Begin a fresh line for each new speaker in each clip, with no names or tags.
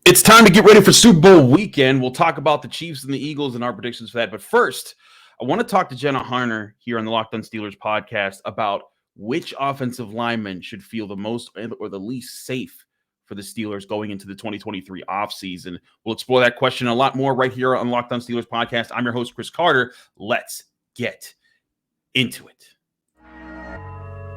It's time to get ready for Super Bowl weekend. We'll talk about the Chiefs and the Eagles and our predictions for that. But first, I want to talk to Jenna Harner here on the Locked On Steelers podcast about which offensive lineman should feel the most or the least safe for the Steelers going into the 2023 offseason. We'll explore that question and a lot more right here on Locked On Steelers podcast. I'm your host, Chris Carter. Let's get into it.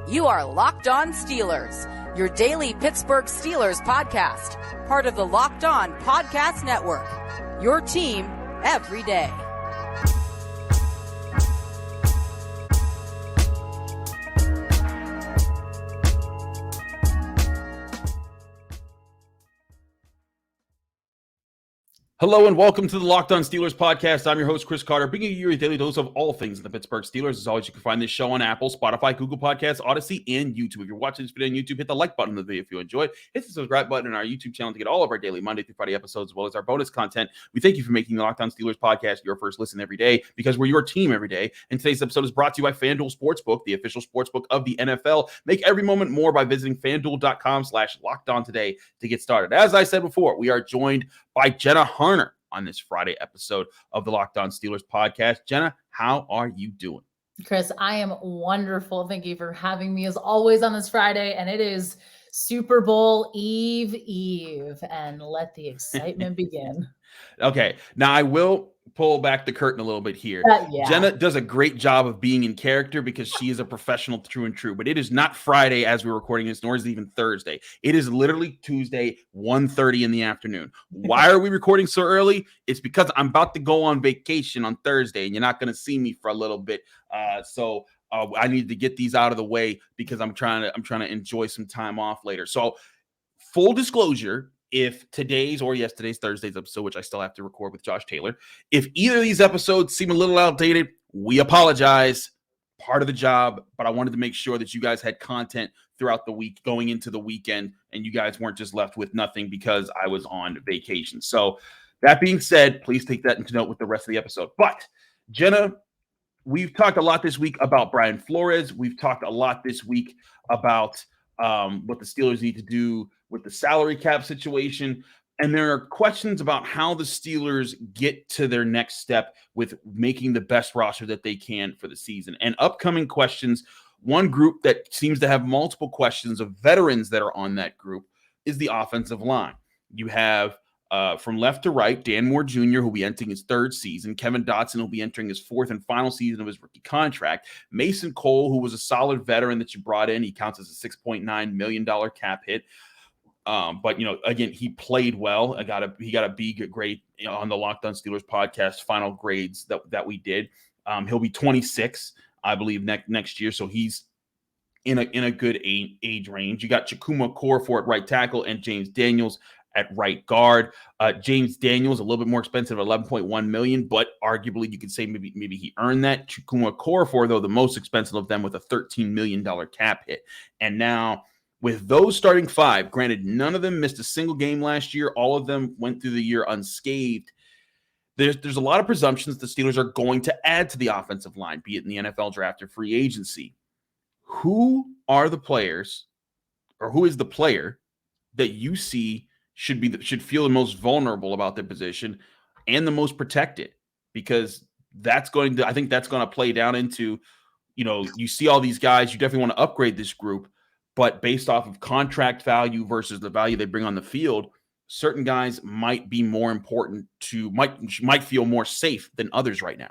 You are Locked On Steelers, your daily Pittsburgh Steelers podcast, part of the Locked On Podcast Network, your team every day.
Hello and welcome to the Locked On Steelers podcast. I'm your host, Chris Carter, bringing you your daily dose of all things in the Pittsburgh Steelers. As always, you can find this show on Apple, Spotify, Google Podcasts, Odyssey, and YouTube. If you're watching this video on YouTube, hit the like button of the video if you enjoy it. Hit the subscribe button on our YouTube channel to get all of our daily Monday through Friday episodes, as well as our bonus content. We thank you for making the Locked On Steelers podcast your first listen every day, because we're your team every day. And today's episode is brought to you by Fanduel Sportsbook, the official sportsbook of the NFL. Make every moment more by visiting fanduel.com/lockedon today to get started. As I said before, we are joined by Jenna Harner on this Friday episode of the Locked On Steelers podcast. Jenna, how are you doing?
Chris, I am wonderful. Thank you for having me as always on this Friday. And it is Super Bowl Eve, and let the excitement begin.
Okay, now I will pull back the curtain a little bit here.
Yeah.
Jenna does a great job of being in character because she is a professional true and true, but it is not Friday as we're recording this, nor is it even Thursday. It is literally Tuesday, 1:30 in the afternoon. Why are we recording so early? It's because I'm about to go on vacation on Thursday, and you're not going to see me for a little bit. So I need to get these out of the way because I'm trying to enjoy some time off later. So full disclosure, if today's or yesterday's, Thursday's episode, which I still have to record with Josh Taylor, if either of these episodes seem a little outdated, we apologize. Part of the job, but I wanted to make sure that you guys had content throughout the week going into the weekend, and you guys weren't just left with nothing because I was on vacation. So that being said, please take that into note with the rest of the episode. But Jenna, we've talked a lot this week about Brian Flores. We've talked a lot this week about what the Steelers need to do with the salary cap situation. And there are questions about how the Steelers get to their next step with making the best roster that they can for the season. And upcoming questions, one group that seems to have multiple questions of veterans that are on that group is the offensive line. You have from left to right, Dan Moore Jr., who will be entering his third season. Kevin Dotson will be entering his fourth and final season of his rookie contract. Mason Cole, who was a solid veteran that you brought in. He counts as a $6.9 million cap hit. But, again, he played well. He got a B grade on the Locked On Steelers podcast final grades that we did. He'll be 26, I believe, next year. So he's in a good age range. You got Chukwuma Okorafor at right tackle and James Daniels at right guard. James Daniels, a little bit more expensive, $11.1 million, but arguably you could say maybe he earned that. Chukwuma Okorafor, though, the most expensive of them with a $13 million cap hit. And now with those starting five, granted, none of them missed a single game last year. All of them went through the year unscathed. There's a lot of presumptions the Steelers are going to add to the offensive line, be it in the NFL draft or free agency. Who are the players, or who is the player that you see should feel the most vulnerable about their position and the most protected? Because I think that's going to play down into, you see all these guys, you definitely want to upgrade this group, but based off of contract value versus the value they bring on the field, certain guys might be more important might feel more safe than others right now.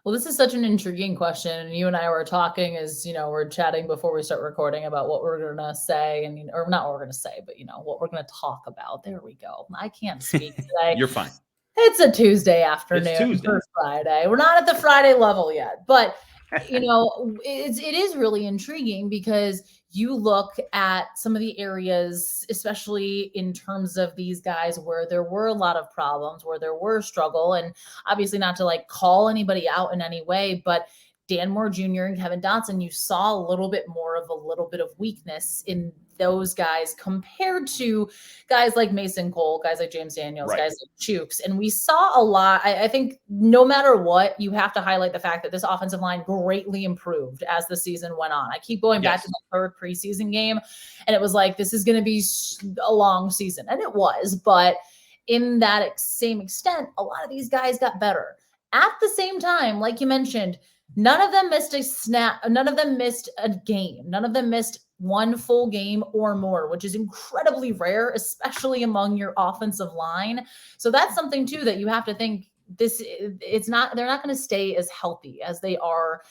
Well, this is such an intriguing question. And you and I were talking as, we're chatting before we start recording about what we're going to say, or not what we're going to say, but, what we're going to talk about. There we go. I can't speak today.
You're fine.
It's a Tuesday afternoon.
It's Tuesday.
For Friday. We're not at the Friday level yet, but it is really intriguing because you look at some of the areas, especially in terms of these guys where there were a lot of problems, where there were struggle, and obviously not to call anybody out in any way, but Dan Moore Jr. and Kevin Dotson, you saw a little bit of weakness in those guys compared to guys like Mason Cole, guys like James Daniels,
right,
guys like Chooks. And we saw a lot. I think no matter what, you have to highlight the fact that this offensive line greatly improved as the season went on. I keep going back to the third preseason game, and it was like, this is going to be a long season. And it was, but in that same extent, a lot of these guys got better. At the same time, like you mentioned, none of them missed a snap. None of them missed a game. None of them missed one full game or more, which is incredibly rare, especially among your offensive line. So that's something too that you have to think they're not going to stay as healthy as they are.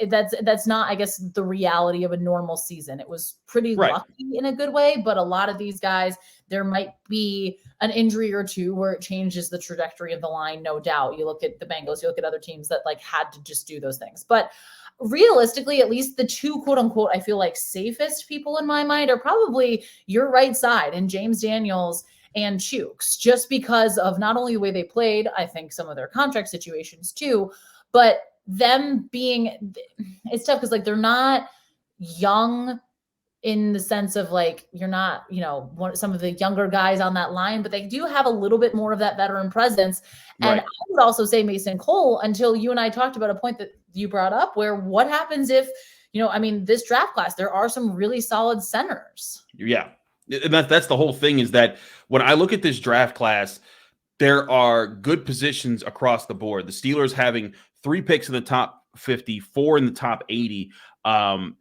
That's not, I guess, the reality of a normal season. It was pretty lucky in a good way, but a lot of these guys, there might be an injury or two where it changes the trajectory of the line, no doubt. You look at the Bengals, you look at other teams that like had to just do those things. But realistically, at least the two quote unquote, I feel like safest people in my mind are probably your right side and James Daniels and Chooks, just because of not only the way they played, I think some of their contract situations too, but them being, it's tough because like they're not young in the sense of like you're not, some of the younger guys on that line, but they do have a little bit more of that veteran presence. And I would also say Mason Cole, until you and I talked about a point that you brought up, where what happens if, this draft class, there are some really solid centers.
Yeah. And that's the whole thing, is that when I look at this draft class, there are good positions across the board. The Steelers having 3 picks in the top 50, 4 in the top 80.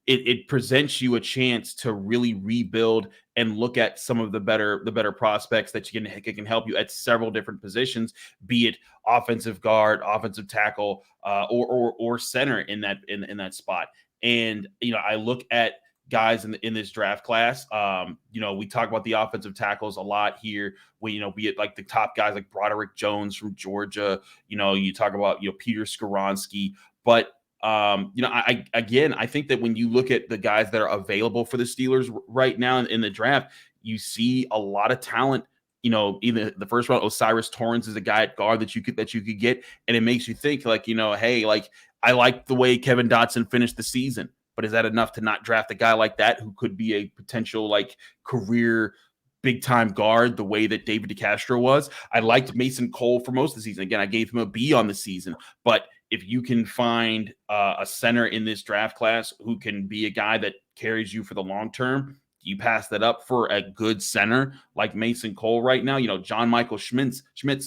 It presents you a chance to really rebuild and look at some of the better prospects that can help you at several different positions, be it offensive guard, offensive tackle, or center in that spot. And I look at guys in this draft class. We talk about the offensive tackles a lot here. Be it like the top guys like Broderick Jones from Georgia. You talk about Peter Skoronski, but I think that when you look at the guys that are available for the Steelers right now in the draft, you see a lot of talent. Even the first round, Osiris Torrance is a guy at guard that you could get, and it makes you think like, hey, like I like the way Kevin Dotson finished the season. But is that enough to not draft a guy like that who could be a potential like career big-time guard the way that David DeCastro was? I liked Mason Cole for most of the season. Again, I gave him a B on the season. But if you can find a center in this draft class who can be a guy that carries you for the long term, you pass that up for a good center like Mason Cole right now. John Michael Schmitz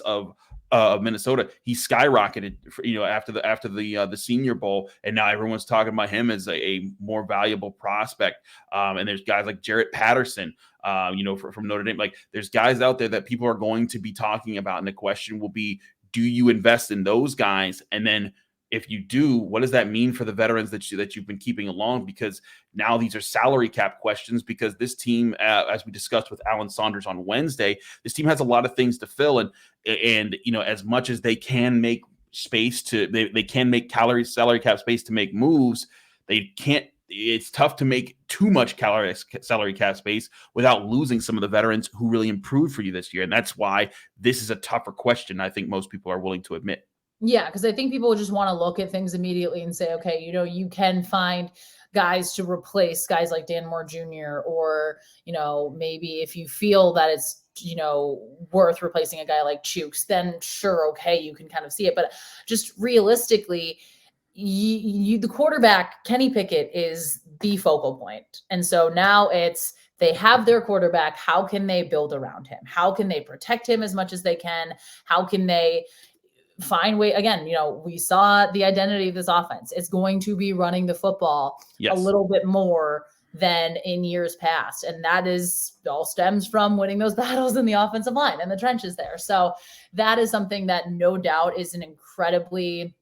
of Minnesota, he skyrocketed after the Senior Bowl, and now everyone's talking about him as a more valuable prospect. And there's guys like Jarrett Patterson, from Notre Dame. Like there's guys out there that people are going to be talking about, and the question will be, do you invest in those guys? And then if you do, what does that mean for the veterans that you've been keeping along? Because now these are salary cap questions, because this team, as we discussed with Alan Saunders on Wednesday, this team has a lot of things to fill. And as much as they can make space they can make salary cap space to make moves, they can't. It's tough to make too much salary cap space without losing some of the veterans who really improved for you this year. And that's why this is a tougher question, I think most people are willing to admit.
Yeah, because I think people just want to look at things immediately and say, okay, you can find guys to replace guys like Dan Moore Jr. or, maybe if you feel that it's, worth replacing a guy like Chooks, then sure, okay, you can kind of see it. But just realistically, the quarterback, Kenny Pickett, is the focal point. And so now they have their quarterback. How can they build around him? How can they protect him as much as they can? How can they find way again? We saw the identity of this offense. It's going to be running the football a little bit more than in years past. And that all stems from winning those battles in the offensive line and the trenches there. So that is something that no doubt is an incredibly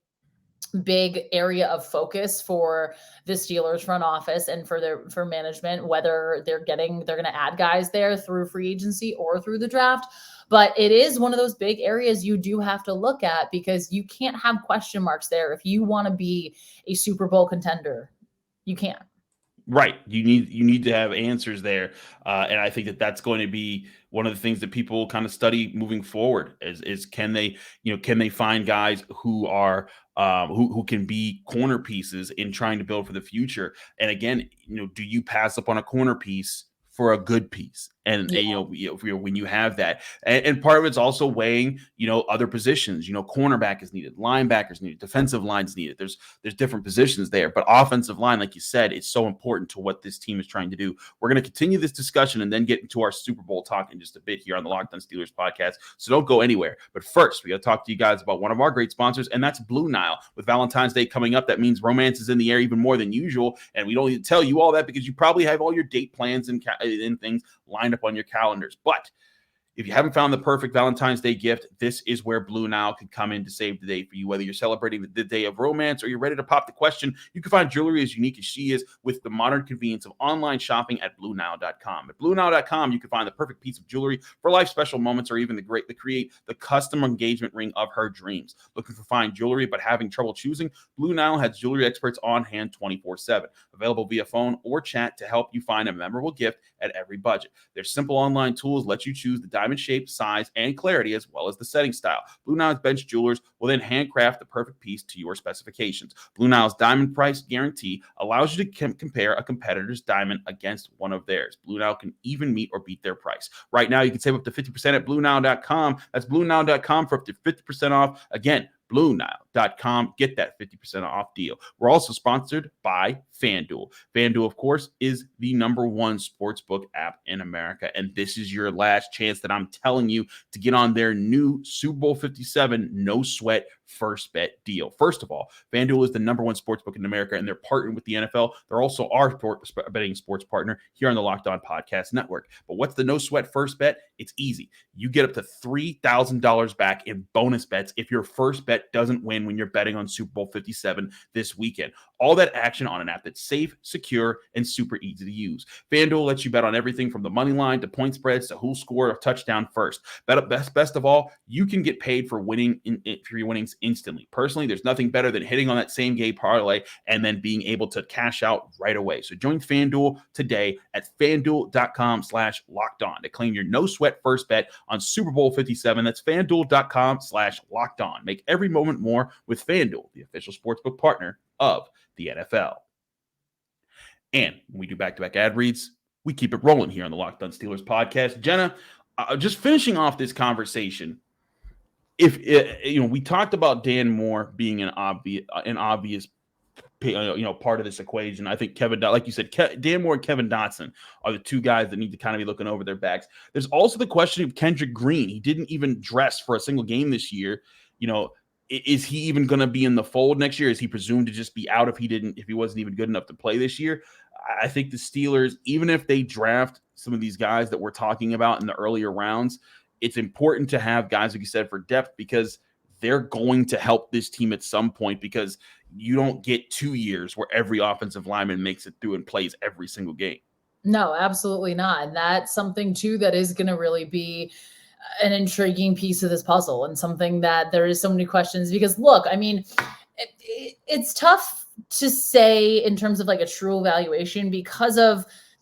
big area of focus for the Steelers front office and for management, whether they're going to add guys there through free agency or through the draft. But it is one of those big areas you do have to look at, because you can't have question marks there. If you want to be a Super Bowl contender, you can't.
Right. You need to have answers there. And I think that's going to be one of the things that people kind of study moving forward is can they find guys who are who can be corner pieces in trying to build for the future? And again, do you pass up on a corner piece for a good piece? And, when you have that, and part of it's also weighing, other positions, cornerback is needed, linebackers needed, defensive lines needed. There's different positions there, but offensive line, like you said, it's so important to what this team is trying to do. We're going to continue this discussion and then get into our Super Bowl talk in just a bit here on the Locked On Steelers podcast. So don't go anywhere. But first, we got to talk to you guys about one of our great sponsors, and that's Blue Nile. With Valentine's Day coming up, that means romance is in the air even more than usual. And we don't need to tell you all that because you probably have all your date plans and things lined up on your calendars. But if you haven't found the perfect Valentine's Day gift, this is where Blue Nile could come in to save the day for you. Whether you're celebrating the day of romance or you're ready to pop the question, you can find jewelry as unique as she is with the modern convenience of online shopping at BlueNile.com. At BlueNile.com, you can find the perfect piece of jewelry for life special moments or even to create the custom engagement ring of her dreams. Looking for fine jewelry but having trouble choosing? Blue Nile has jewelry experts on hand 24/7, available via phone or chat to help you find a memorable gift at every budget. Their simple online tools let you choose the diamond shape, size, and clarity, as well as the setting style. Blue Nile's bench jewelers will then handcraft the perfect piece to your specifications. Blue Nile's diamond price guarantee allows you to compare a competitor's diamond against one of theirs. Blue Nile can even meet or beat their price. Right now, you can save up to 50% at BlueNile.com. That's BlueNile.com for up to 50% off. Again, BlueNile.com. Get that 50% off deal. We're also sponsored by Fanduel. Fanduel, of course, is the #1 sportsbook app in America, and this is your last chance that I'm telling you to get on their new Super Bowl 57 no sweat first bet deal. First of all, Fanduel is the #1 sportsbook in America, and they're partnered with the NFL. They're also our betting sports partner here on the Locked On Podcast Network. But what's the no sweat first bet? It's easy. You get up to $3,000 back in bonus bets if your first bet doesn't win when you're betting on Super Bowl 57 this weekend. All that action on an app that's safe, secure, and super easy to use. FanDuel lets you bet on everything from the money line to point spreads to who'll score a touchdown first. Best of all, you can get paid for your winnings instantly. Personally, there's nothing better than hitting on that same game parlay and then being able to cash out right away. So join FanDuel today at FanDuel.com/lockedon to claim your no sweat first bet on Super Bowl 57. That's FanDuel.com/lockedon. Make every moment more with FanDuel, the official sportsbook partner of the NFL. And when we do back-to-back ad reads, we keep it rolling here on the Locked On Steelers podcast. Jenna, just finishing off this conversation, we talked about Dan Moore being an obvious part of this equation. I think like you said, Dan Moore and Kevin Dotson are the two guys that need to kind of be looking over their backs. There's also the question of Kendrick Green. He didn't even dress for a single game this year. Is he even going to be in the fold next year? Is he presumed to just be out if he wasn't even good enough to play this year? I think the Steelers, even if they draft some of these guys that we're talking about in the earlier rounds, it's important to have guys, like you said, for depth, because they're going to help this team at some point, because you don't get 2 years where every offensive lineman makes it through and plays every single game.
No, absolutely not. And that's something too that is going to really be an intriguing piece of this puzzle, and something that there is so many questions, because look, I mean, it's tough to say in terms of like a true evaluation, because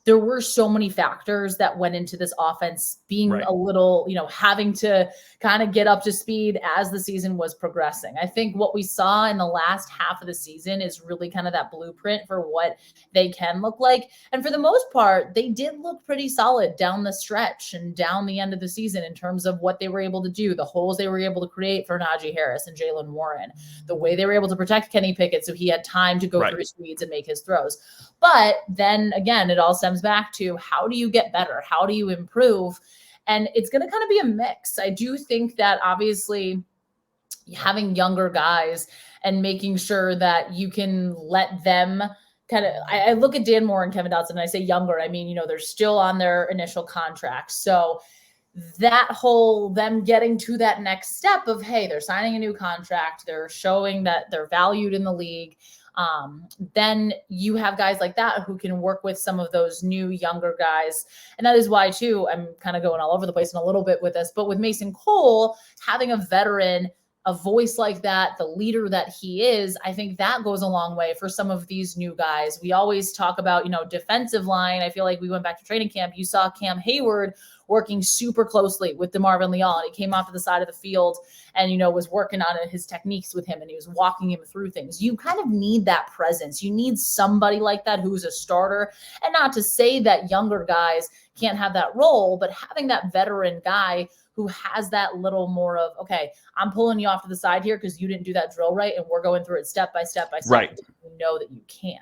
there were so many factors that went into this offense being
right.
a little, having to kind of get up to speed as the season was progressing. I think what we saw in the last half of the season is really kind of that blueprint for what they can look like. And for the most part, they did look pretty solid down the stretch and down the end of the season in terms of what they were able to do, the holes they were able to create for Najee Harris and Jalen Warren, the way they were able to protect Kenny Pickett so he had time to go
right.
through his reads and make his throws. But then again, it all stems back to, how do you get better? How do you improve? And it's going to kind of be a mix. I do think that obviously having younger guys and making sure that you can let them kind of, I look at Dan Moore and Kevin Dotson and I say younger, I mean, they're still on their initial contracts. So that whole, them getting to that next step of, hey, they're signing a new contract, they're showing that they're valued in the league. Then you have guys like that who can work with some of those new younger guys. And that is why too, I'm kind of going all over the place in a little bit with this, but with Mason Cole, having a veteran, a voice like that, the leader that he is, I think that goes a long way for some of these new guys. We always talk about, defensive line. I feel like we went back to training camp. You saw Cam Hayward working super closely with DeMarvin Leal. He came off to the side of the field and, was working on his techniques with him, and he was walking him through things. You kind of need that presence. You need somebody like that who's a starter. And not to say that younger guys can't have that role, but having that veteran guy who has that little more of, okay, I'm pulling you off to the side here because you didn't do that drill right, and we're going through it step by step by step.
Right.
You know that you can.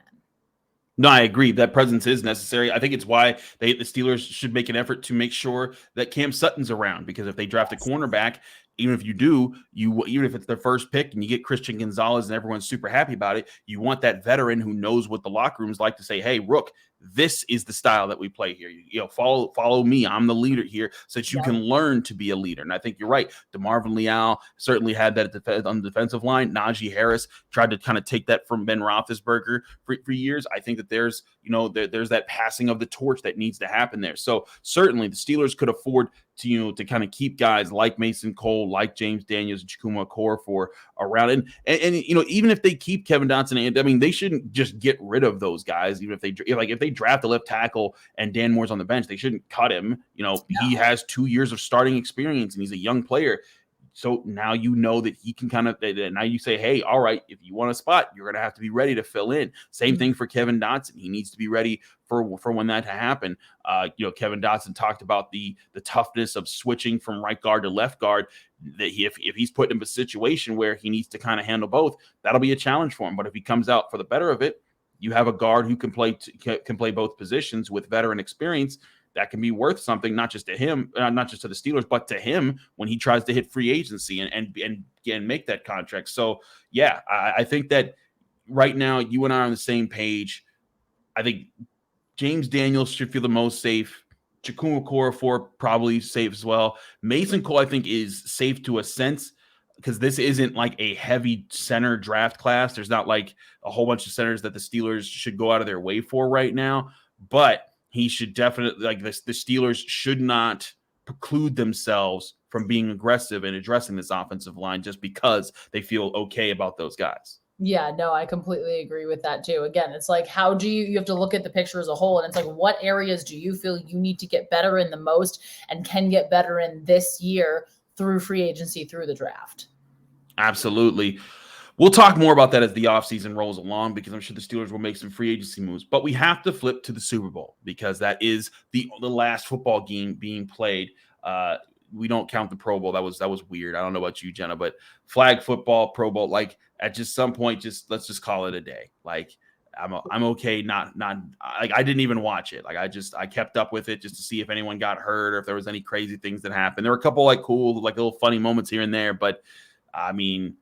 No, I agree. That presence is necessary. I think it's why the Steelers should make an effort to make sure that Cam Sutton's around, because if they draft a cornerback, even if you do, even if it's their first pick and you get Christian Gonzalez and everyone's super happy about it, you want that veteran who knows what the locker room's like to say, hey, Rook, this is the style that we play here. Follow me. I'm the leader here, so that you can learn to be a leader. And I think you're right. DeMarvin Leal certainly had that on the defensive line. Najee Harris tried to kind of take that from Ben Roethlisberger for years. I think that there's that passing of the torch that needs to happen there. So certainly the Steelers could afford to kind of keep guys like Mason Cole, like James Daniels and Chukwuma Okorafor around. And even if they keep Kevin Dotson, and I mean, they shouldn't just get rid of those guys. Even if they draft a left tackle and Dan Moore's on the bench, they shouldn't cut him. He has 2 years of starting experience and he's a young player. So now you know that he can now you say, hey, all right, if you want a spot, you're going to have to be ready to fill in. Same thing for Kevin Dotson. He needs to be ready for when that to happen. Kevin Dotson talked about the toughness of switching from right guard to left guard, that if he's put in a situation where he needs to kind of handle both, that'll be a challenge for him. But if he comes out for the better of it, you have a guard who can play both positions with veteran experience. That can be worth something, not just to him, not just to the Steelers, but to him when he tries to hit free agency and make that contract. So, yeah, I think that right now you and I are on the same page. I think James Daniels should feel the most safe. Chukwuma Okorafor probably safe as well. Mason Cole, I think, is safe to a sense, because this isn't like a heavy center draft class. There's not like a whole bunch of centers that the Steelers should go out of their way for right now, but he should definitely, the Steelers should not preclude themselves from being aggressive and addressing this offensive line just because they feel okay about those guys.
Yeah, no, I completely agree with that too. Again, it's like, how do you have to look at the picture as a whole, and it's like, what areas do you feel you need to get better in the most and can get better in this year through free agency, through the draft?
Absolutely. We'll talk more about that as the offseason rolls along, because I'm sure the Steelers will make some free agency moves. But we have to flip to the Super Bowl, because that is the last football game being played. We don't count the Pro Bowl. That was weird. I don't know about you, Jenna, but flag football, Pro Bowl, at just some point, let's just call it a day. I'm okay. I didn't even watch it. I kept up with it just to see if anyone got hurt or if there was any crazy things that happened. There were a couple cool, little funny moments here and there, but I mean,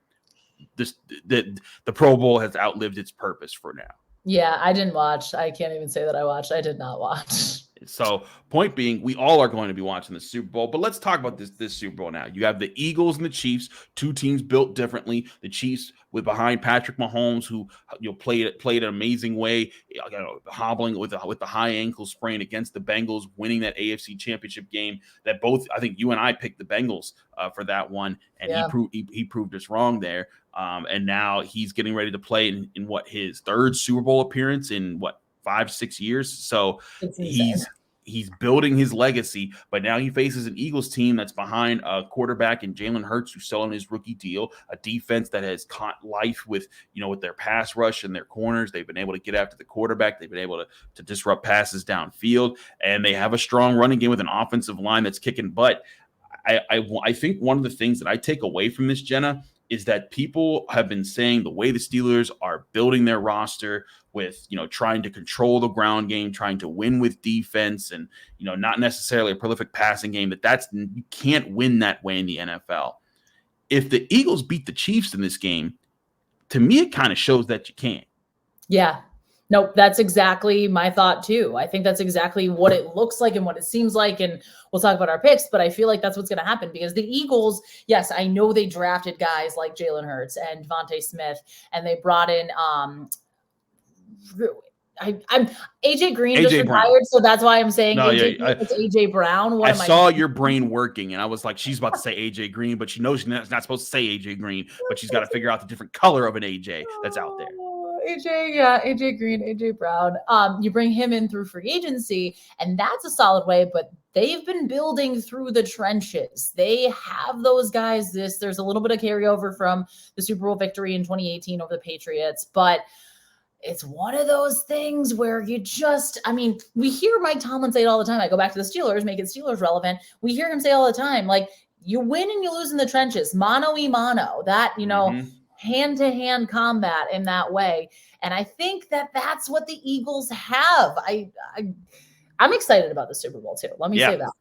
the Pro Bowl has outlived its purpose for now.
Yeah, I didn't watch. I can't even say that I watched. I did not watch.
So point being, we all are going to be watching the Super Bowl, but let's talk about this Super Bowl now. You have the Eagles and the Chiefs, two teams built differently. The Chiefs behind Patrick Mahomes, who played an amazing way, hobbling with the high ankle sprain against the Bengals, winning that AFC Championship game. That both, I think you and I picked the Bengals for that one, and he proved us wrong there. And now he's getting ready to play in his third Super Bowl appearance in 5-6 years. So he's building his legacy, but now he faces an Eagles team that's behind a quarterback in Jalen Hurts, who's still on his rookie deal, a defense that has caught life with their pass rush and their corners. They've been able to get after the quarterback. They've been able to disrupt passes downfield, and they have a strong running game with an offensive line that's kicking butt. I think one of the things that I take away from this, Jenna, is that people have been saying the way the Steelers are building their roster with, trying to control the ground game, trying to win with defense, and, not necessarily a prolific passing game, you can't win that way in the NFL. If the Eagles beat the Chiefs in this game, to me, it kind of shows that you can.
Yeah. Nope, that's exactly my thought too. I think that's exactly what it looks like and what it seems like. And we'll talk about our picks, but I feel like that's what's going to happen, because the Eagles, yes, I know they drafted guys like Jalen Hurts and Devontae Smith, and they brought in I'm AJ Green just retired, so that's why I'm saying it's AJ Brown.
I saw your brain working, and I was like, she's about to say AJ Green, but she knows she's not supposed to say AJ Green, but she's got to figure out the different color of an AJ that's out there.
AJ Green, AJ Brown. You bring him in through free agency, and that's a solid way, but they've been building through the trenches. They have those guys. There's a little bit of carryover from the Super Bowl victory in 2018 over the Patriots, but it's one of those things where we hear Mike Tomlin say it all the time. I go back to the Steelers, make it Steelers relevant. We hear him say all the time, like, you win and you lose in the trenches, mano-y-mano, that, hand-to-hand combat in that way. And I think that's what the Eagles have. I'm excited about the Super Bowl too. Let me say that.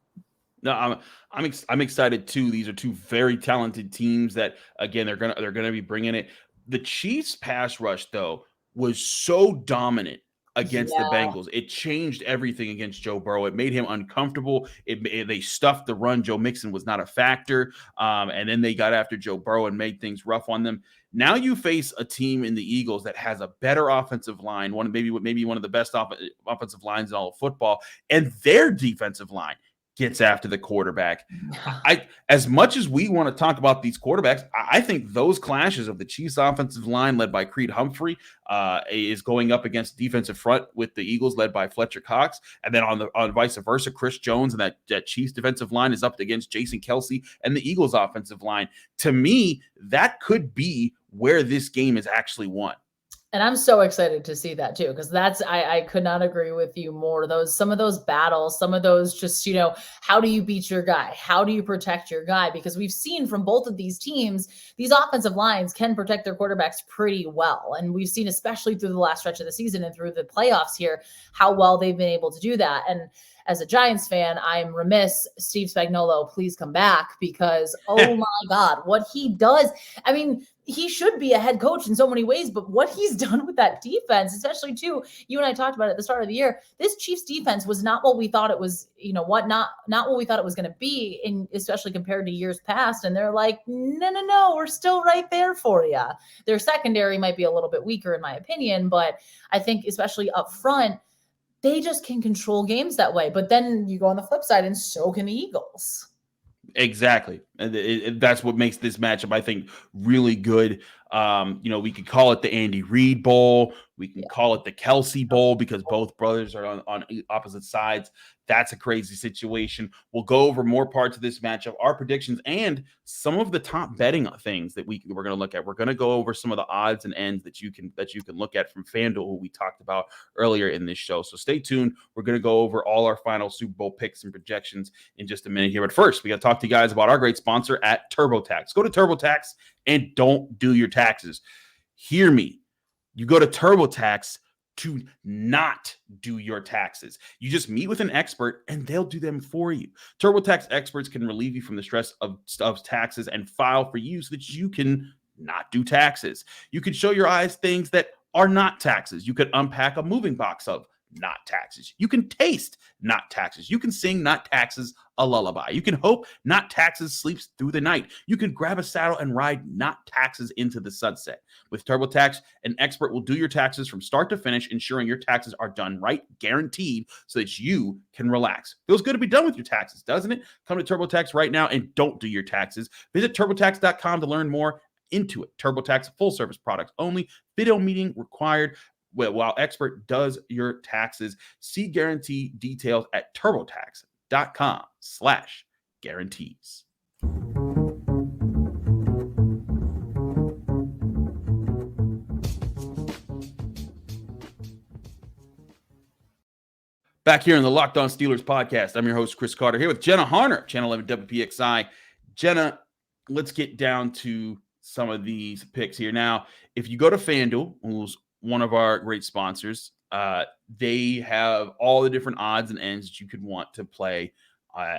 No, I'm excited too. These are two very talented teams that, again, they're gonna be bringing it. The Chiefs pass rush, though, was so dominant against the Bengals. It changed everything against Joe Burrow. It made him uncomfortable. They stuffed the run. Joe Mixon was not a factor. And then they got after Joe Burrow and made things rough on them. Now you face a team in the Eagles that has a better offensive line, maybe one of the best offensive lines in all of football, and their defensive line gets after the quarterback. As much as we want to talk about these quarterbacks, I think those clashes of the Chiefs offensive line led by Creed Humphrey is going up against defensive front with the Eagles led by Fletcher Cox. And then on vice versa, Chris Jones and that Chiefs defensive line is up against Jason Kelsey and the Eagles offensive line. To me, that could be where this game is actually won.
And I'm so excited to see that too, because I could not agree with you more. Some of those battles, some of those just, how do you beat your guy? How do you protect your guy? Because we've seen from both of these teams, these offensive lines can protect their quarterbacks pretty well. And we've seen, especially through the last stretch of the season and through the playoffs here, how well they've been able to do that. And as a Giants fan, I'm remiss. Steve Spagnuolo, please come back, because, oh my God, what he does. I mean, he should be a head coach in so many ways, but what he's done with that defense, especially too, you and I talked about it at the start of the year, this Chiefs defense was not what we thought it was, not what we thought it was going to be, especially compared to years past. And they're like, no, we're still right there for you. Their secondary might be a little bit weaker in my opinion, but I think especially up front, they just can control games that way. But then you go on the flip side, and so can the Eagles.
Exactly. And that's what makes this matchup, I think, really good. We could call it the Andy Reid Bowl. We can call it the Kelsey Bowl, because both brothers are on opposite sides. That's a crazy situation. We'll go over more parts of this matchup, our predictions, and some of the top betting things that we're going to look at. We're going to go over some of the odds and ends that you can look at from Fanduel, who we talked about earlier in this show. So stay tuned. We're going to go over all our final Super Bowl picks and projections in just a minute here. But first, we got to talk to you guys about our great sponsor at TurboTax. Go to TurboTax and don't do your taxes. Hear me. You go to TurboTax to not do your taxes. You just meet with an expert and they'll do them for you. TurboTax experts can relieve you from the stress of taxes and file for you so that you can not do taxes. You can show your eyes things that are not taxes. You could unpack a moving box of not taxes. You can taste not taxes. You can sing not taxes a lullaby. You can hope not taxes sleeps through the night. You can grab a saddle and ride not taxes into the sunset. With TurboTax, an expert will do your taxes from start to finish, ensuring your taxes are done right, guaranteed, so that you can relax. Feels good to be done with your taxes, doesn't it? Come to TurboTax right now and don't do your taxes. Visit TurboTax.com to learn more. Into it. TurboTax, full service products only. Video meeting required. While expert does your taxes. See guarantee details at turbotax.com/guarantees. Back here in the Locked On Steelers podcast, I'm your host, Chris Carter, here with Jenna Harner, Channel 11 WPXI. Jenna, let's get down to some of these picks here. Now, if you go to Fanduel, who's one of our great sponsors, they have all the different odds and ends that you could want to play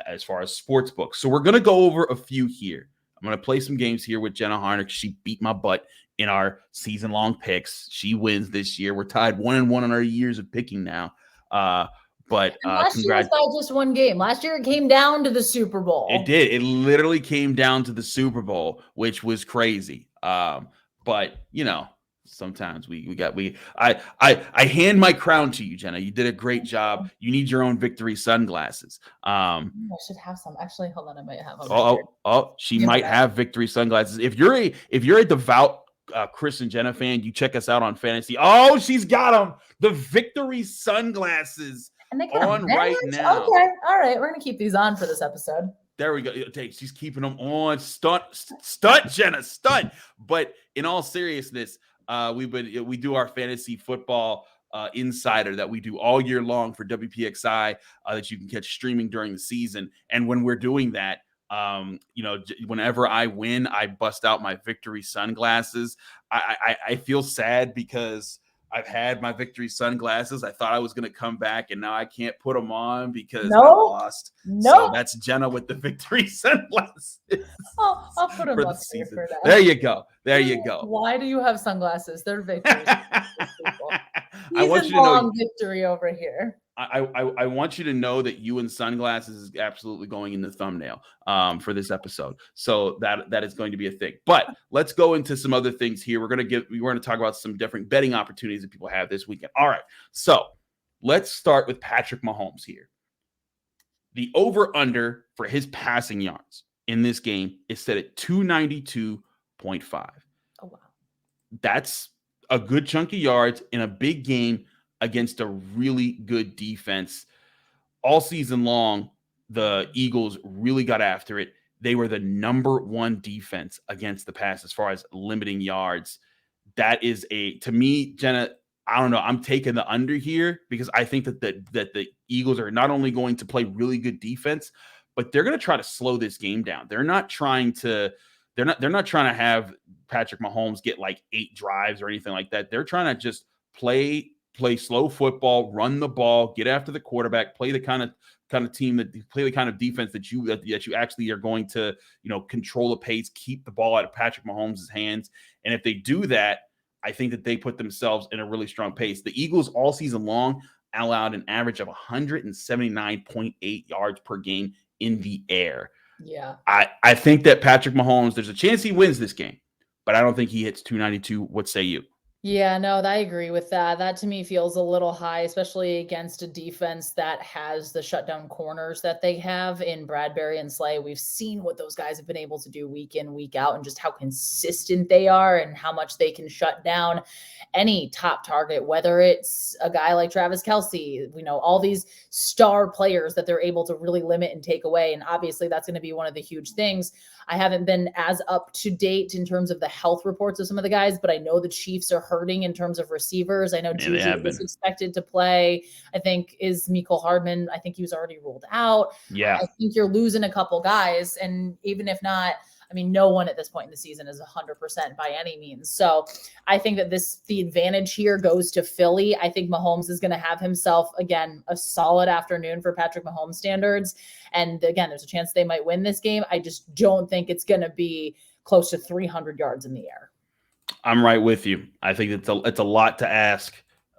as far as sports books. So we're going to go over a few here. I'm going to play some games here with Jenna Harner. She beat my butt in our season-long picks. She wins this year. We're tied 1-1 on our years of picking now. But
last year was by just one game. Last year it came down to the Super Bowl.
It did. It literally came down to the Super Bowl, which was crazy. But sometimes I hand my crown to you, Jenna. You did a great job. You need your own victory sunglasses.
I should have some. Actually, hold on. I might have them.
She might have victory sunglasses. If you're a devout Chris and Jenna fan, you check us out on Fantasy. Oh, she's got them. The victory sunglasses on right now.
Okay. All right. We're going to keep these on for this episode.
There we go. She's keeping them on. Stunt, Jenna, stunt. But in all seriousness, We do our fantasy football insider that we do all year long for WPXI that you can catch streaming during the season. And when we're doing that, whenever I win, I bust out my victory sunglasses. I feel sad because I've had my victory sunglasses. I thought I was going to come back, and now I can't put them on because I lost. So that's Jenna with the victory sunglasses.
I'll put them
for
up
the
here
season.
for that.
There you go. There you go.
Why do you have sunglasses? They're victory.
I want you to know
victory over here.
I want you to know that you and sunglasses is absolutely going in the thumbnail for this episode. So that is going to be a thing. But let's go into some other things here. We're going to talk about some different betting opportunities that people have this weekend. All right. So let's start with Patrick Mahomes here. The over-under for his passing yards in this game is set at 292.5.
Oh, wow.
That's a good chunk of yards in a big game against a really good defense. All season long, the Eagles really got after it. They were the number one defense against the pass as far as limiting yards. That is to me, Jenna, I don't know. I'm taking the under here because I think that the Eagles are not only going to play really good defense, but they're going to try to slow this game down. They're not trying to have Patrick Mahomes get like 8 drives or anything like that. They're trying to just play slow football, run the ball, get after the quarterback, play the kind of team play the kind of defense that you actually are going to, control the pace, keep the ball out of Patrick Mahomes' hands. And if they do that, I think that they put themselves in a really strong pace. The Eagles all season long allowed an average of 179.8 yards per game in the air.
Yeah.
I think that Patrick Mahomes, there's a chance he wins this game, but I don't think he hits 292. What say you?
Yeah, no, I agree with that. That to me feels a little high, especially against a defense that has the shutdown corners that they have in Bradbury and Slay. We've seen what those guys have been able to do week in, week out, and just how consistent they are and how much they can shut down any top target, whether it's a guy like Travis Kelce, all these star players that they're able to really limit and take away. And obviously that's going to be one of the huge things. I haven't been as up to date in terms of the health reports of some of the guys, but I know the Chiefs are hurting in terms of receivers. I know Juju is expected to play. I think is Mecole Hardman. I think he was already ruled out.
Yeah.
I think you're losing a couple guys. And even if not, no one at this point in the season is 100% by any means. So I think that the advantage here goes to Philly. I think Mahomes is going to have himself, again, a solid afternoon for Patrick Mahomes standards. And again, there's a chance they might win this game. I just don't think it's going to be close to 300 yards in the air.
I'm right with you. I think it's a lot to ask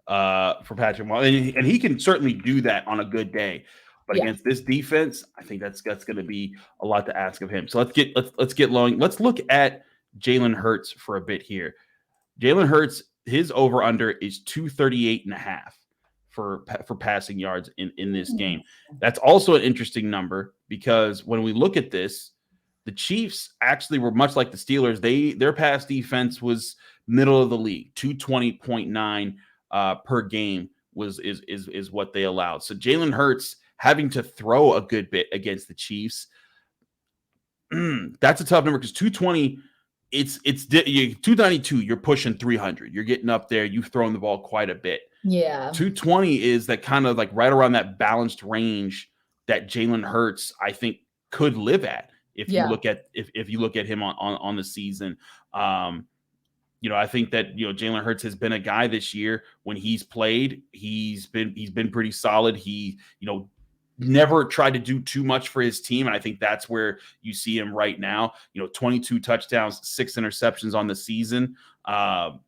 for Patrick Mahomes. And he can certainly do that on a good day. But against this defense, I think that's going to be a lot to ask of him. So let's get long. Let's look at Jalen Hurts for a bit here. Jalen Hurts, his over under is 238.5 for passing yards in this game. That's also an interesting number because when we look at this, the Chiefs actually were much like the Steelers. Their pass defense was middle of the league, 220.9 per game is what they allowed. So Jalen Hurts having to throw a good bit against the Chiefs, that's a tough number because 220, it's 292. You're pushing 300. You're getting up there. You've thrown the ball quite a bit.
Yeah,
220 is that kind of like right around that balanced range that Jalen Hurts I think could live at if you look at if you look at him on the season. I think that Jalen Hurts has been a guy this year when he's played. He's been pretty solid. He never tried to do too much for his team. And I think that's where you see him right now, 22 touchdowns, 6 interceptions on the season. I'm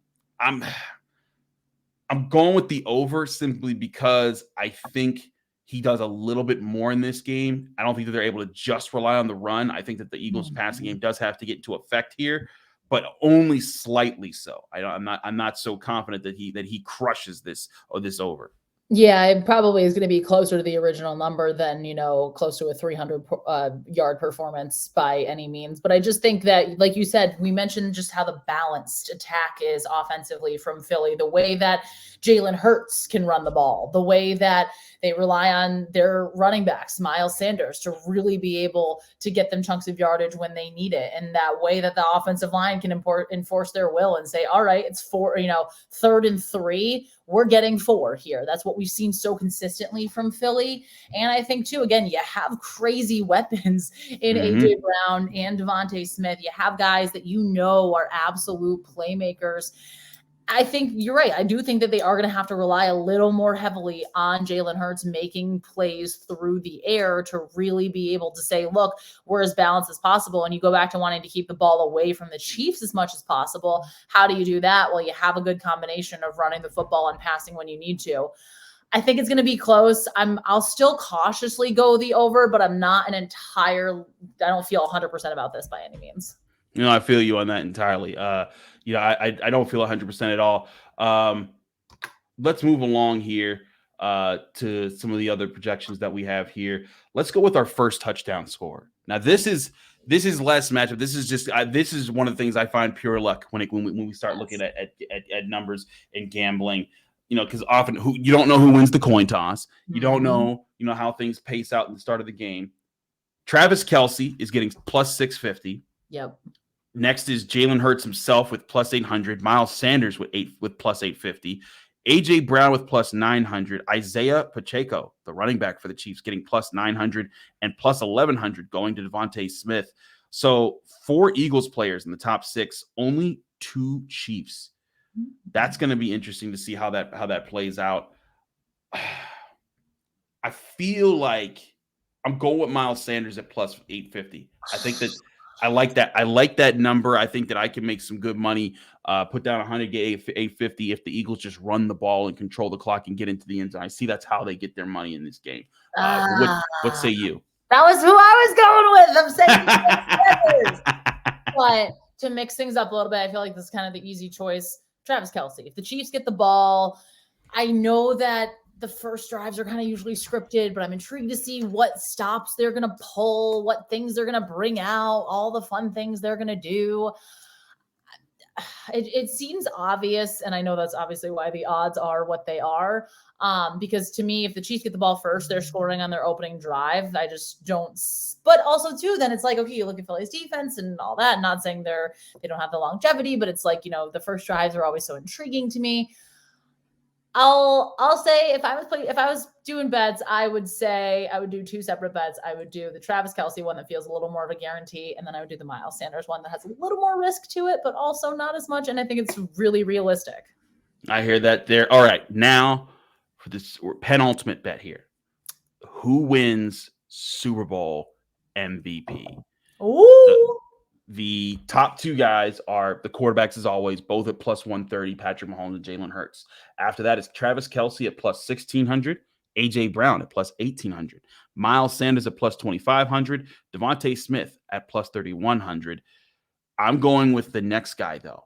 going with the over simply because I think he does a little bit more in this game. I don't think that they're able to just rely on the run. I think that the Eagles passing game does have to get into effect here, but only slightly so. I'm not so confident that he crushes this over.
Yeah, it probably is going to be closer to the original number than, close to a 300 yard performance by any means. But I just think that, like you said, we mentioned just how the balanced attack is offensively from Philly, the way that Jalen Hurts can run the ball, the way that they rely on their running backs, Miles Sanders, to really be able to get them chunks of yardage when they need it. And that way that the offensive line can enforce their will and say, all right, it's 3rd and 3. We're getting 4 here. That's what we've seen so consistently from Philly. And I think, too, again, you have crazy weapons in A.J. Brown and Devontae Smith. You have guys that are absolute playmakers. I think you're right. I do think that they are going to have to rely a little more heavily on Jalen Hurts making plays through the air to really be able to say, look, we're as balanced as possible. And you go back to wanting to keep the ball away from the Chiefs as much as possible. How do you do that? Well, you have a good combination of running the football and passing when you need to. I think it's going to be close. I'll still cautiously go the over, but I'm not I don't feel 100% about this by any means.
I feel you on that entirely. I don't feel 100% at all. Let's move along here to some of the other projections that we have here. Let's go with our first touchdown score. Now, this is less matchup. This is just this is one of the things I find pure luck when we start looking at numbers and gambling. Because often you don't know who wins the coin toss. You don't know how things pace out in the start of the game. Travis Kelce is getting plus 650.
Yep.
Next is Jalen Hurts himself with plus 800. Miles Sanders with plus 850. A.J. Brown with plus 900. Isaiah Pacheco, the running back for the Chiefs, getting plus 900 and plus 1,100 going to Devontae Smith. So 4 Eagles players in the top 6, only 2 Chiefs. That's going to be interesting to see how that plays out. I feel like I'm going with Miles Sanders at plus 850. I think that I like that. I like that number. I think that I can make some good money. Put down 100, get 850 if the Eagles just run the ball and control the clock and get into the end zone. I see that's how they get their money in this game. What say you?
That was who I was going with. I'm saying, but to mix things up a little bit, I feel like this is kind of the easy choice. Travis Kelce. If the Chiefs get the ball, I know that the first drives are kind of usually scripted, but I'm intrigued to see what stops they're going to pull, what things they're going to bring out, all the fun things they're going to do. It seems obvious, and I know that's obviously why the odds are what they are, because to me, if the Chiefs get the ball first, they're scoring on their opening drive. I just don't. But also, too, then it's like, okay, you look at Philly's defense and all that. Not saying they don't have the longevity, but it's like, the first drives are always so intriguing to me. I'll say if I was doing bets, I would say I would do 2 separate bets. I would do the Travis Kelce one that feels a little more of a guarantee, and then I would do the Miles Sanders one that has a little more risk to it, but also not as much. And I think it's really realistic.
I hear that there. All right, now for this penultimate bet here: who wins Super Bowl MVP?
Ooh.
The top 2 guys are the quarterbacks, as always, both at plus 130, Patrick Mahomes and Jalen Hurts. After that is Travis Kelce at plus 1,600, A.J. Brown at plus 1,800, Miles Sanders at plus 2,500, Devontae Smith at plus 3,100. I'm going with the next guy, though,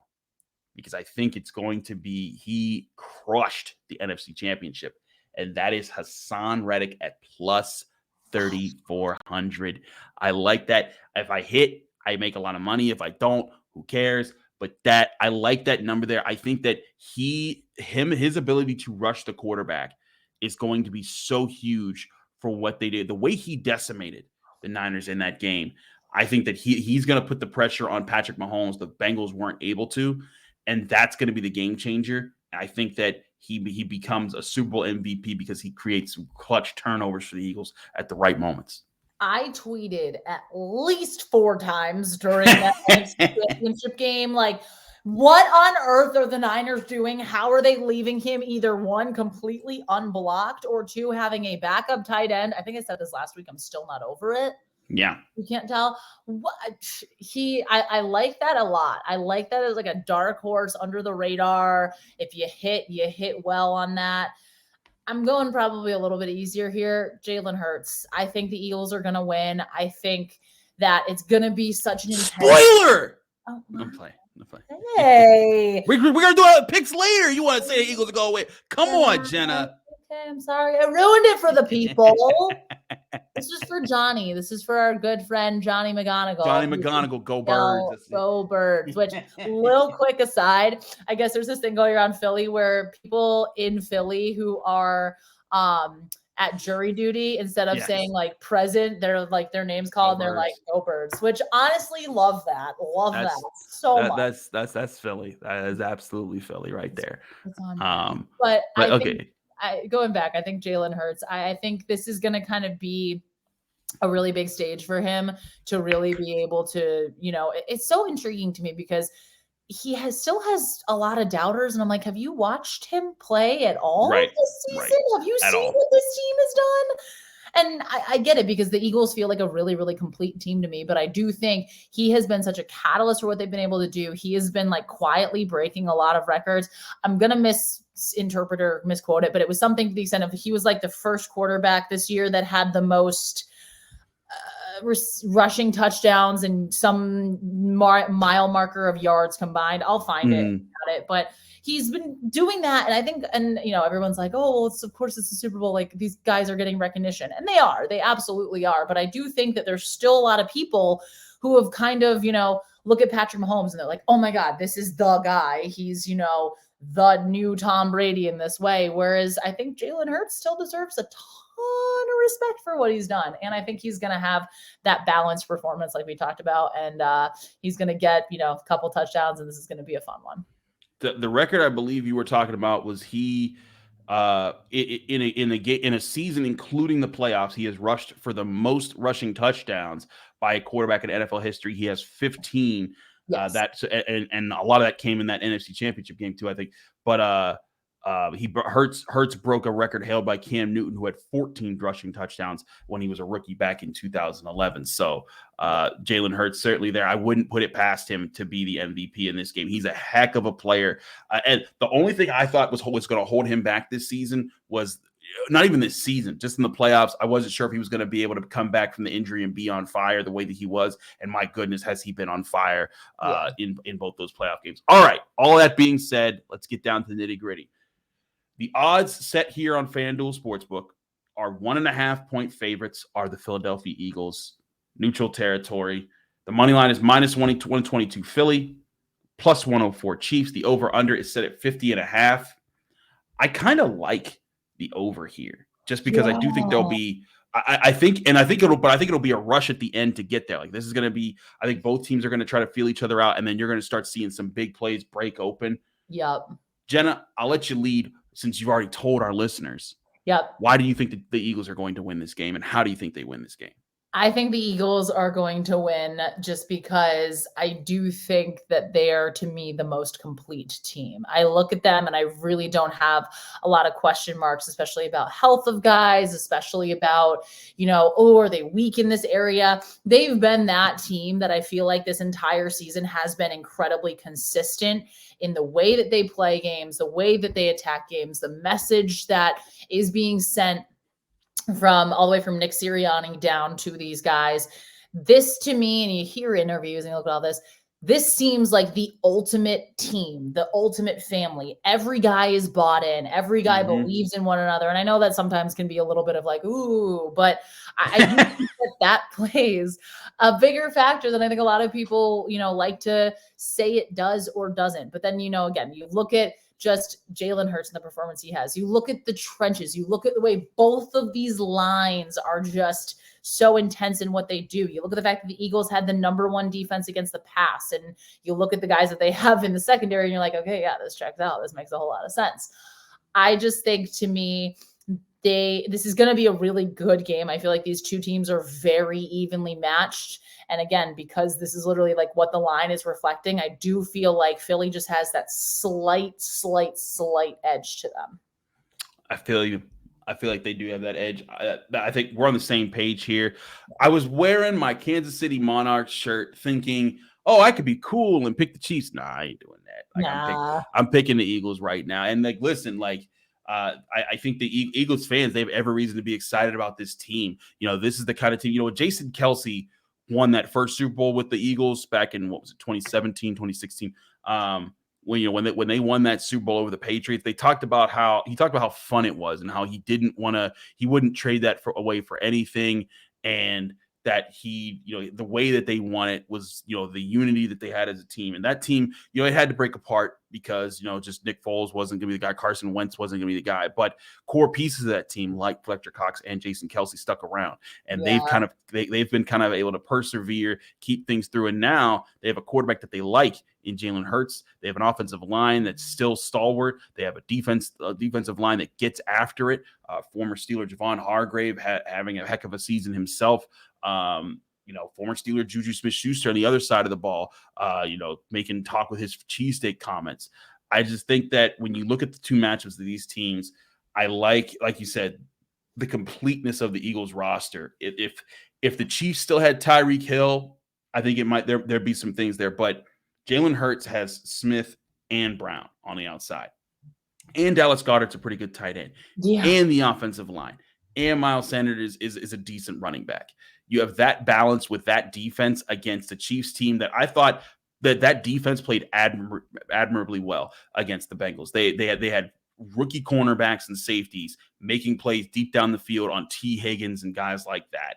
because I think it's going to be he crushed the NFC Championship, and that is Hassan Reddick at plus 3,400. I like that. If I hit, I make a lot of money. If I don't, who cares? But I like that number there. I think that his ability to rush the quarterback is going to be so huge for what they did. The way he decimated the Niners in that game, I think that he's going to put the pressure on Patrick Mahomes. The Bengals weren't able to, and that's going to be the game changer. I think that he becomes a Super Bowl MVP because he creates clutch turnovers for the Eagles at the right moments.
I tweeted at least 4 times during that championship game, like, what on earth are the Niners doing? How are they leaving him either 1, completely unblocked, or 2, having a backup tight end? I think I said this last week. I'm still not over it.
Yeah.
You can't tell. I like that a lot. I like that as like a dark horse under the radar. If you hit well on that. I'm going probably a little bit easier here. Jalen Hurts. I think the Eagles are going to win. I think that it's going to be such an intense
spoiler.
Oh,
no play.
Hey,
we're going to do our picks later. You want to say the Eagles are going to win? Come on, Jenna.
okay, I'm sorry. I ruined it for the people. This is for Johnny. This is for our good friend, Johnny McGonigal.
Johnny McGonigal, go Birds.
Go Birds. Which, little quick aside, I guess there's this thing going around Philly where people in Philly who are at jury duty, instead of saying like present, they're like their name's called and they're like go Birds, which honestly love that so much.
That's Philly. That is absolutely Philly right there.
But I think, going back, I think Jalen Hurts, I think this is going to kind of be a really big stage for him to really be able to, it's so intriguing to me because he still has a lot of doubters. And I'm like, have you watched him play at all this season? Have you seen what this team has done? And I get it because the Eagles feel like a really, really complete team to me. But I do think he has been such a catalyst for what they've been able to do. He has been like quietly breaking a lot of records. I'm going to misquote it, but it was something to the extent of he was like the first quarterback this year that had the most rushing touchdowns and some mile marker of yards combined. I'll find it, but he's been doing that. And I think, everyone's like, oh, well, of course it's the Super Bowl. Like these guys are getting recognition, and they absolutely are. But I do think that there's still a lot of people who have kind of, look at Patrick Mahomes and they're like, oh my God, this is the guy. He's, the new Tom Brady in this way. Whereas I think Jalen Hurts still deserves a ton of respect for what he's done. And I think he's going to have that balanced performance like we talked about. And he's going to get, a couple touchdowns, and this is going to be a fun one.
The record I believe you were talking about was he in a season, including the playoffs, he has rushed for the most rushing touchdowns by a quarterback in NFL history. He has 15. Yes. And a lot of that came in that NFC Championship game too, I think. But Hurts broke a record held by Cam Newton, who had 14 rushing touchdowns when he was a rookie back in 2011. So Jalen Hurts certainly there. I wouldn't put it past him to be the MVP in this game. He's a heck of a player. And the only thing I thought was going to hold him back this season was not even this season, just in the playoffs. I wasn't sure if he was going to be able to come back from the injury and be on fire the way that he was. And my goodness, has he been on fire in both those playoff games. All right. All that being said, let's get down to the nitty gritty. The odds set here on Fanduel Sportsbook are 1.5-point favorites are the Philadelphia Eagles, neutral territory. The money line is minus 122 Philly, plus 104 Chiefs. The over-under is set at 50.5. I kind of like the over here, just because I do think there'll be, I think it'll be a rush at the end to get there. Like this is going to be, I think both teams are going to try to feel each other out, and then you're going to start seeing some big plays break open.
Yep.
Jenna, I'll let you lead since you've already told our listeners.
Yep.
Why do you think the Eagles are going to win this game, and how do you think they win this game?
I think the Eagles are going to win just because I do think that they are, to me, the most complete team. I look at them and I really don't have a lot of question marks, especially about health of guys, especially about, are they weak in this area? They've been that team that I feel like this entire season has been incredibly consistent in the way that they play games, the way that they attack games, the message that is being sent from all the way from Nick Sirianni down to these guys. This to me, and you hear interviews and you look at all this seems like the ultimate team, the ultimate family. Every guy is bought in. Every guy believes in one another. And I know that sometimes can be a little bit of like, ooh, but I do think that plays a bigger factor than I think a lot of people, like to say it does or doesn't. But then, again, you look at just Jalen Hurts and the performance he has. You look at the trenches. You look at the way both of these lines are just so intense in what they do. You look at the fact that the Eagles had the number one defense against the pass, and you look at the guys that they have in the secondary, and you're like, okay, yeah, this checks out. This makes a whole lot of sense. I just think, to me, this is going to be a really good game. I feel like these two teams are very evenly matched. And again, because this is literally like what the line is reflecting, I do feel like Philly just has that slight edge to them.
I feel you. I feel like they do have that edge. I think we're on the same page here. I was wearing my Kansas City Monarchs shirt thinking, oh, I could be cool and pick the Chiefs. Nah, I ain't doing that. Like, I'm picking the Eagles right now. And like, listen, like, I think the Eagles fans, they have every reason to be excited about this team. This is the kind of team, Jason Kelce won that first Super Bowl with the Eagles back in, 2017, 2016. when they won that Super Bowl over the Patriots, he talked about how fun it was and how he wouldn't trade that away for anything, and that the way that they won it was, the unity that they had as a team. And that team, it had to break apart because, just Nick Foles wasn't going to be the guy. Carson Wentz wasn't going to be the guy. But core pieces of that team, like Fletcher Cox and Jason Kelce, stuck around. And they've been kind of able to persevere, keep things through. And now they have a quarterback that they like in Jalen Hurts. They have an offensive line that's still stalwart. They have a defensive line that gets after it. Former Steeler Javon Hargrave having a heck of a season himself. Former Steeler Juju Smith-Schuster on the other side of the ball, making talk with his cheesesteak comments. I just think that when you look at the two matchups of these teams, I like you said, the completeness of the Eagles roster. If the Chiefs still had Tyreek Hill, I think it might there'd be some things there. But Jalen Hurts has Smith and Brown on the outside, and Dallas Goedert's a pretty good tight end, and the offensive line, and Miles Sanders is a decent running back. You have that balance with that defense against the Chiefs team that I thought that defense played admirably well against the Bengals. They had rookie cornerbacks and safeties making plays deep down the field on T. Higgins and guys like that.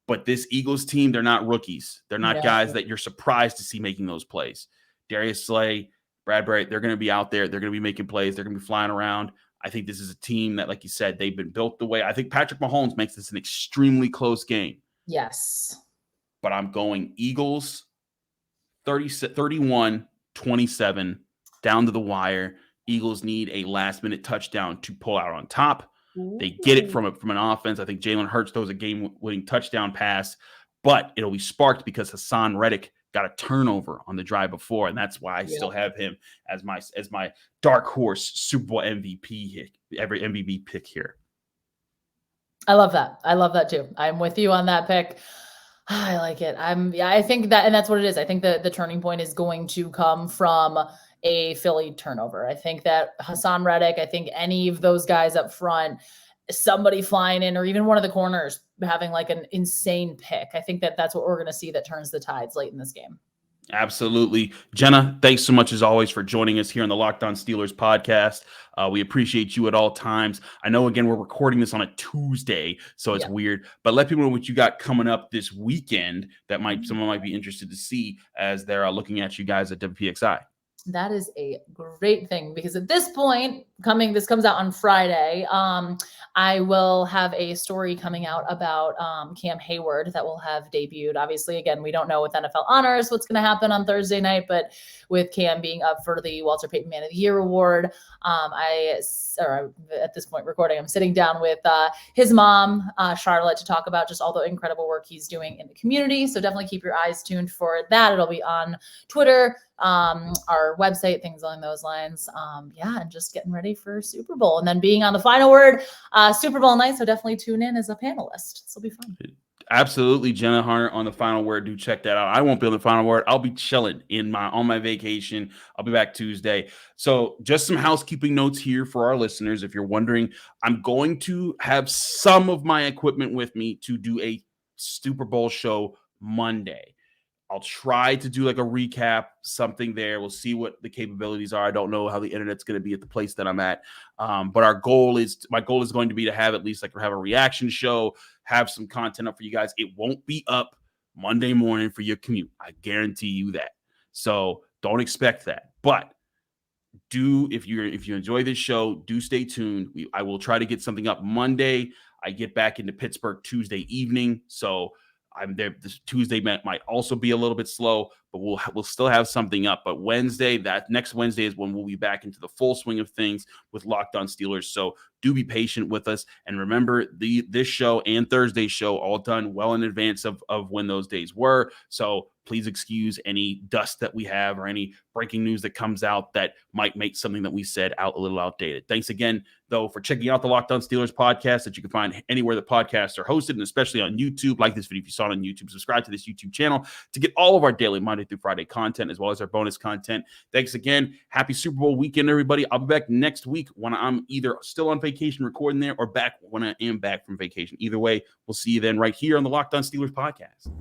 But this Eagles team, they're not rookies. They're not guys that you're surprised to see making those plays. Darius Slay, Bradbury, they're going to be out there. They're going to be making plays. They're going to be flying around. I think this is a team that, like you said, they've been built the way. I think Patrick Mahomes makes this an extremely close game.
Yes.
But I'm going Eagles 31-27 down to the wire. Eagles need a last-minute touchdown to pull out on top. Ooh. They get it from an offense. I think Jalen Hurts throws a game-winning touchdown pass, but it'll be sparked because Hassan Reddick got a turnover on the drive before, and that's why I still have him as my dark horse Super Bowl MVP pick here.
I love that. I love that too. I'm with you on that pick. I like it. I think that, and that's what it is. I think that the turning point is going to come from a Philly turnover. I think that Hassan Reddick, I think any of those guys up front, somebody flying in, or even one of the corners having like an insane pick. I think that that's what we're going to see that turns the tides late in this game.
Absolutely. Jenna, thanks so much as always for joining us here on the Locked On Steelers podcast. We appreciate you at all times. I know, again, we're recording this on a Tuesday, so it's weird, but let people know what you got coming up this weekend that someone might be interested to see as they're looking at you guys at WPXI.
That is a great thing, because at this point, this comes out on Friday. I will have a story coming out about Cam Hayward that will have debuted. Obviously, again, we don't know with NFL honors what's going to happen on Thursday night, but with Cam being up for the Walter Payton Man of the Year award, at this point recording, I'm sitting down with his mom, Charlotte, to talk about just all the incredible work he's doing in the community. So definitely keep your eyes tuned for that. It'll be on Twitter, our website, things along those lines. And just getting ready for Super Bowl, and then being on the Final Word Super Bowl night. So definitely tune in as a panelist. This will be fun.
Absolutely. Jenna Harner on the Final Word. Do check that out. I won't be on the Final Word. I'll be chilling on my vacation. I'll be back Tuesday. So just some housekeeping notes here for our listeners. If you're wondering, I'm going to have some of my equipment with me to do a Super Bowl show Monday. I'll try to do like a recap, something there. We'll see what the capabilities are. I don't know how the internet's going to be at the place that I'm at. But my goal is going to be to have at least have a reaction show, have some content up for you guys. It won't be up Monday morning for your commute. I guarantee you that. So don't expect that. But if you enjoy this show, do stay tuned. I will try to get something up Monday. I get back into Pittsburgh Tuesday evening. So I'm there. This Tuesday might also be a little bit slow, but we'll still have something up. But next Wednesday is when we'll be back into the full swing of things with Locked On Steelers. So do be patient with us. And remember, this show and Thursday's show all done well in advance of when those days were. So please excuse any dust that we have or any breaking news that comes out that might make something that we said out a little outdated. Thanks again, though, for checking out the Locked On Steelers podcast that you can find anywhere the podcasts are hosted, and especially on YouTube. Like this video if you saw it on YouTube. Subscribe to this YouTube channel to get all of our daily Monday through Friday content, as well as our bonus content. Thanks again. Happy Super Bowl weekend, everybody. I'll be back next week when I'm either still on vacation recording there or back when I am back from vacation. Either way, we'll see you then right here on the Locked On Steelers podcast.